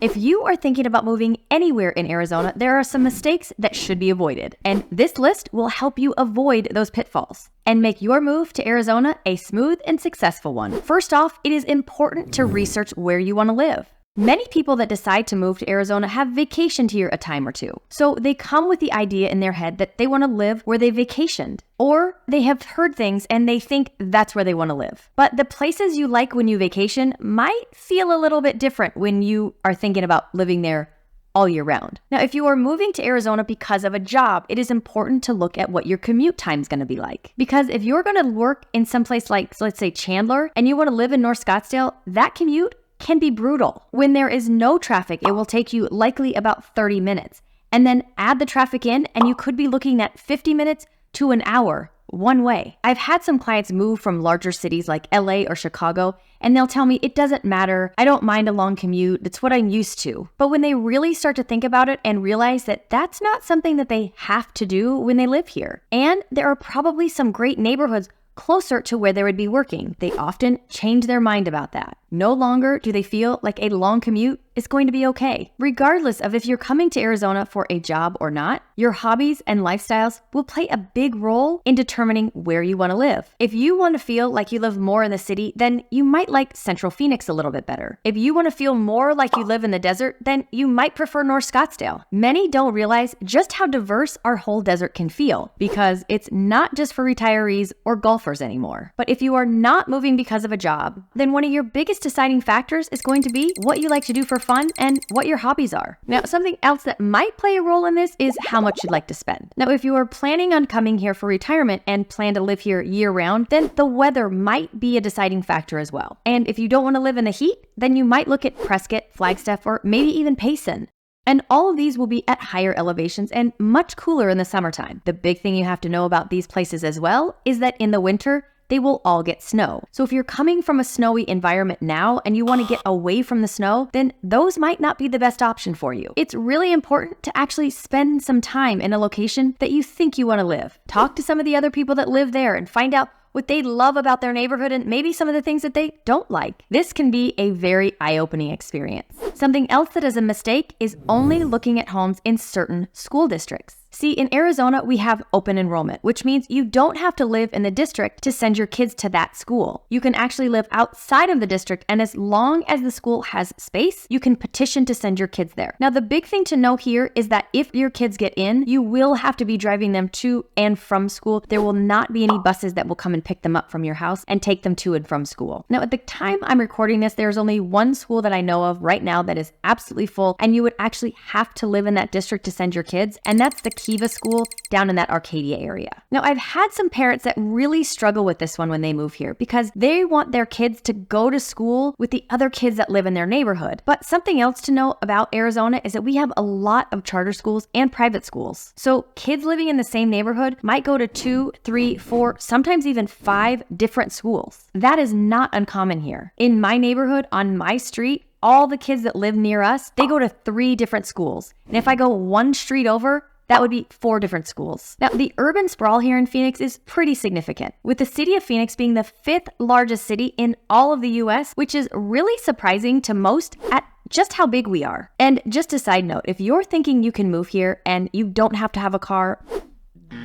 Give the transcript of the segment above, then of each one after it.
If you are thinking about moving anywhere in Arizona, there are some mistakes that should be avoided, and this list will help you avoid those pitfalls and make your move to Arizona a smooth and successful one. First off, it is important to research where you want to live. Many people that decide to move to Arizona have vacationed here a time or two. So they come with the idea in their head that they want to live where they vacationed. Or they have heard things and they think that's where they want to live. But the places you like when you vacation might feel a little bit different when you are thinking about living there all year round. Now, if you are moving to Arizona because of a job, it is important to look at what your commute time is going to be like. Because if you're going to work in some place like, let's say, Chandler, and you want to live in North Scottsdale, that commute can be brutal. When there is no traffic, it will take you likely about 30 minutes. And then add the traffic in, and you could be looking at 50 minutes to an hour one way. I've had some clients move from larger cities like LA or Chicago, and they'll tell me it doesn't matter. I don't mind a long commute. It's what I'm used to. But when they really start to think about it and realize that that's not something that they have to do when they live here, and there are probably some great neighborhoods closer to where they would be working, they often change their mind about that. No longer do they feel like a long commute is going to be okay. Regardless of if you're coming to Arizona for a job or not, your hobbies and lifestyles will play a big role in determining where you want to live. If you want to feel like you live more in the city, then you might like Central Phoenix a little bit better. If you want to feel more like you live in the desert, then you might prefer North Scottsdale. Many don't realize just how diverse our whole desert can feel, because it's not just for retirees or golfers anymore. But if you are not moving because of a job, then one of your biggest deciding factors is going to be what you like to do for fun and what your hobbies are. Now, something else that might play a role in this is how much you'd like to spend. Now, if you are planning on coming here for retirement and plan to live here year round, then the weather might be a deciding factor as well. And if you don't want to live in the heat, then you might look at Prescott, Flagstaff, or maybe even Payson. And all of these will be at higher elevations and much cooler in the summertime. The big thing you have to know about these places as well is that in the winter, they will all get snow. So if you're coming from a snowy environment now and you want to get away from the snow, then those might not be the best option for you. It's really important to actually spend some time in a location that you think you want to live. Talk to some of the other people that live there and find out what they love about their neighborhood and maybe some of the things that they don't like. This can be a very eye-opening experience. Something else that is a mistake is only looking at homes in certain school districts. See, in Arizona, we have open enrollment, which means you don't have to live in the district to send your kids to that school. You can actually live outside of the district, and as long as the school has space, you can petition to send your kids there. Now, the big thing to know here is that if your kids get in, you will have to be driving them to and from school. There will not be any buses that will come and pick them up from your house and take them to and from school. Now, at the time I'm recording this, there's only one school that I know of right now that is absolutely full, and you would actually have to live in that district to send your kids, and that's the Kiva School down in that Arcadia area. Now, I've had some parents that really struggle with this one when they move here because they want their kids to go to school with the other kids that live in their neighborhood. But something else to know about Arizona is that we have a lot of charter schools and private schools. So kids living in the same neighborhood might go to 2, 3, 4, sometimes even 5 different schools. That is not uncommon here. In my neighborhood, on my street, all the kids that live near us, they go to 3 different schools. And if I go one street over, that would be 4 different schools. Now, the urban sprawl here in Phoenix is pretty significant, with the city of Phoenix being the 5th largest city in all of the US, which is really surprising to most at just how big we are. And just a side note, if you're thinking you can move here and you don't have to have a car,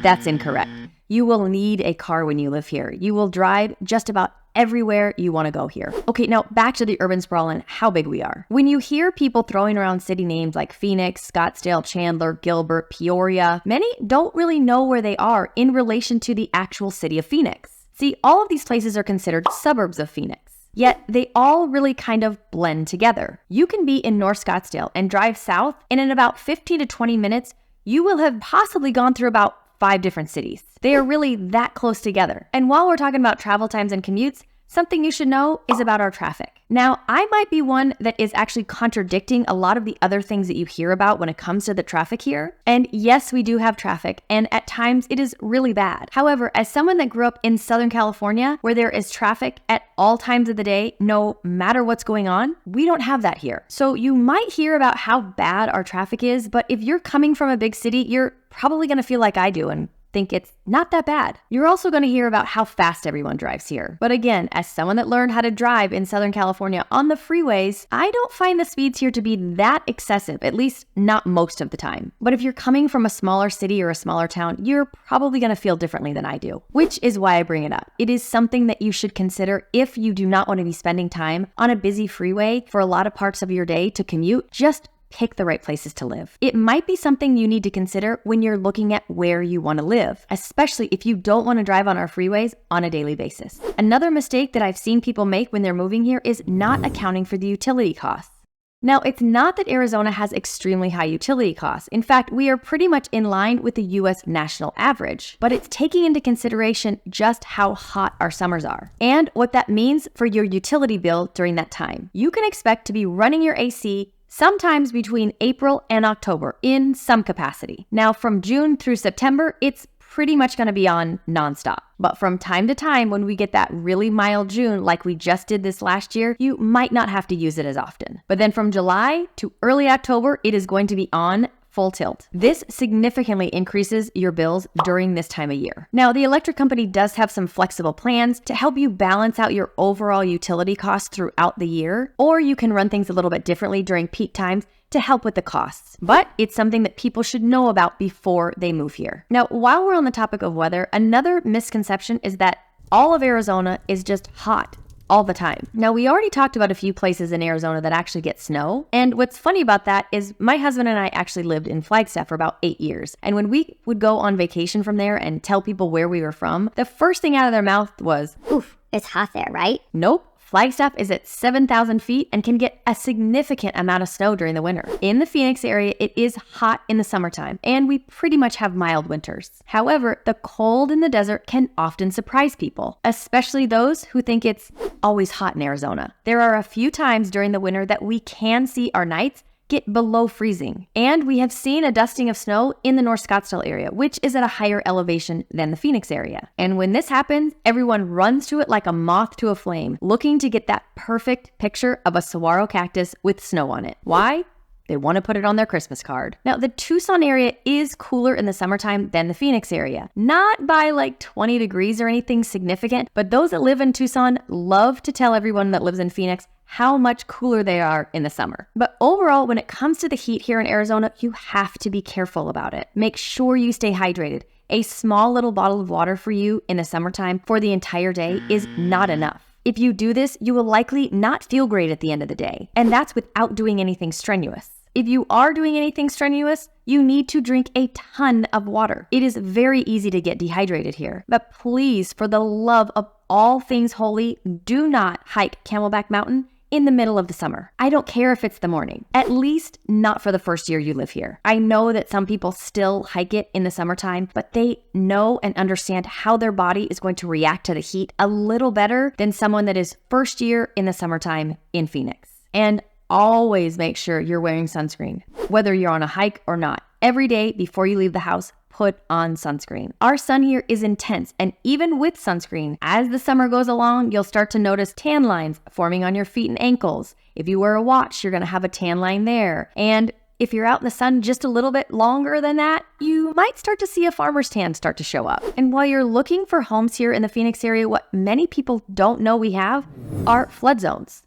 that's incorrect. You will need a car when you live here. You will drive just about everywhere you want to go here. Okay, now back to the urban sprawl and how big we are. When you hear people throwing around city names like Phoenix, Scottsdale, Chandler, Gilbert, Peoria, many don't really know where they are in relation to the actual city of Phoenix. See, all of these places are considered suburbs of Phoenix, yet they all really kind of blend together. You can be in North Scottsdale and drive south, and in about 15 to 20 minutes, you will have possibly gone through about 5 different cities. They are really that close together. And while we're talking about travel times and commutes, something you should know is about our traffic. Now, I might be one that is actually contradicting a lot of the other things that you hear about when it comes to the traffic here. And yes, we do have traffic, and at times it is really bad. However, as someone that grew up in Southern California, where there is traffic at all times of the day, no matter what's going on, we don't have that here. So you might hear about how bad our traffic is, but if you're coming from a big city, you're probably going to feel like I do, and think it's not that bad. You're also going to hear about how fast everyone drives here. But again, as someone that learned how to drive in Southern California on the freeways, I don't find the speeds here to be that excessive, at least not most of the time. But if you're coming from a smaller city or a smaller town, you're probably going to feel differently than I do, which is why I bring it up. It is something that you should consider if you do not want to be spending time on a busy freeway for a lot of parts of your day to commute. Just pick the right places to live. It might be something you need to consider when you're looking at where you want to live, especially if you don't want to drive on our freeways on a daily basis. Another mistake that I've seen people make when they're moving here is not accounting for the utility costs. Now, it's not that Arizona has extremely high utility costs. In fact, we are pretty much in line with the US national average, but it's taking into consideration just how hot our summers are and what that means for your utility bill during that time. You can expect to be running your AC sometimes between April and October in some capacity. Now, from June through September, it's pretty much going to be on nonstop. But from time to time, when we get that really mild June like we just did this last year, you might not have to use it as often. But then from July to early October, it is going to be on full tilt. This significantly increases your bills during this time of year. Now, the electric company does have some flexible plans to help you balance out your overall utility costs throughout the year, or you can run things a little bit differently during peak times to help with the costs. But it's something that people should know about before they move here. Now, while we're on the topic of weather, another misconception is that all of Arizona is just hot all the time. Now, we already talked about a few places in Arizona that actually get snow. And what's funny about that is my husband and I actually lived in Flagstaff for about 8 years. And when we would go on vacation from there and tell people where we were from, the first thing out of their mouth was, "Oof, it's hot there, right?" Nope. Flagstaff is at 7,000 feet and can get a significant amount of snow during the winter. In the Phoenix area, it is hot in the summertime, and we pretty much have mild winters. However, the cold in the desert can often surprise people, especially those who think it's always hot in Arizona. There are a few times during the winter that we can see our nights get below freezing. And we have seen a dusting of snow in the North Scottsdale area, which is at a higher elevation than the Phoenix area. And when this happens, everyone runs to it like a moth to a flame, looking to get that perfect picture of a saguaro cactus with snow on it. Why? They want to put it on their Christmas card. Now, the Tucson area is cooler in the summertime than the Phoenix area. Not by like 20 degrees or anything significant, but those that live in Tucson love to tell everyone that lives in Phoenix how much cooler they are in the summer. But overall, when it comes to the heat here in Arizona, you have to be careful about it. Make sure you stay hydrated. A small little bottle of water for you in the summertime for the entire day is not enough. If you do this, you will likely not feel great at the end of the day, and that's without doing anything strenuous. If you are doing anything strenuous, you need to drink a ton of water. It is very easy to get dehydrated here, but please, for the love of all things holy, do not hike Camelback Mountain in the middle of the summer. I don't care if it's the morning, at least not for the first year you live here. I know that some people still hike it in the summertime, but they know and understand how their body is going to react to the heat a little better than someone that is first year in the summertime in Phoenix. And always make sure you're wearing sunscreen, whether you're on a hike or not. Every day before you leave the house, put on sunscreen. Our sun here is intense, and even with sunscreen, as the summer goes along, you'll start to notice tan lines forming on your feet and ankles. If you wear a watch, you're going to have a tan line there. And if you're out in the sun just a little bit longer than that, you might start to see a farmer's tan start to show up. And while you're looking for homes here in the Phoenix area, what many people don't know we have are flood zones.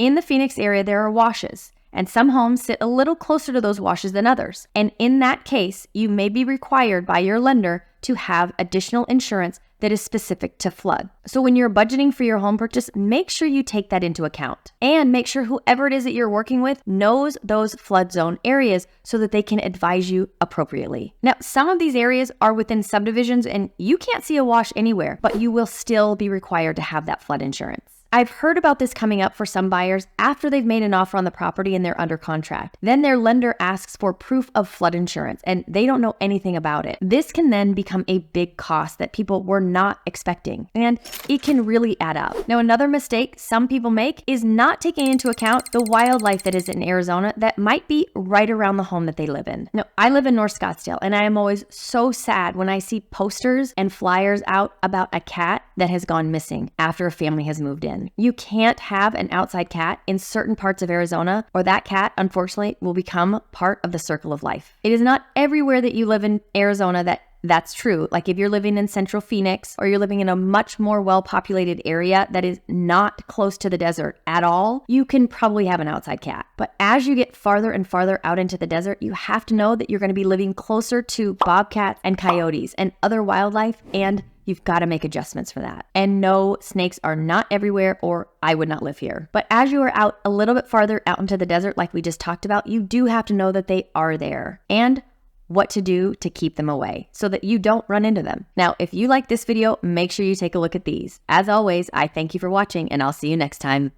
In the Phoenix area, there are washes, and some homes sit a little closer to those washes than others. And in that case, you may be required by your lender to have additional insurance that is specific to flood. So when you're budgeting for your home purchase, make sure you take that into account. And make sure whoever it is that you're working with knows those flood zone areas so that they can advise you appropriately. Now, some of these areas are within subdivisions and you can't see a wash anywhere, but you will still be required to have that flood insurance. I've heard about this coming up for some buyers after they've made an offer on the property and they're under contract. Then their lender asks for proof of flood insurance and they don't know anything about it. This can then become a big cost that people were not expecting, and it can really add up. Now, another mistake some people make is not taking into account the wildlife that is in Arizona that might be right around the home that they live in. Now, I live in North Scottsdale, and I am always so sad when I see posters and flyers out about a cat that has gone missing after a family has moved in. You can't have an outside cat in certain parts of Arizona, or that cat, unfortunately, will become part of the circle of life. It is not everywhere that you live in Arizona that that's true. Like if you're living in central Phoenix or you're living in a much more well-populated area that is not close to the desert at all, you can probably have an outside cat. But as you get farther and farther out into the desert, you have to know that you're going to be living closer to bobcats and coyotes and other wildlife, and you've got to make adjustments for that. And no, snakes are not everywhere, or I would not live here. But as you are out a little bit farther out into the desert, like we just talked about, you do have to know that they are there and what to do to keep them away so that you don't run into them. Now, if you like this video, make sure you take a look at these. As always, I thank you for watching, and I'll see you next time.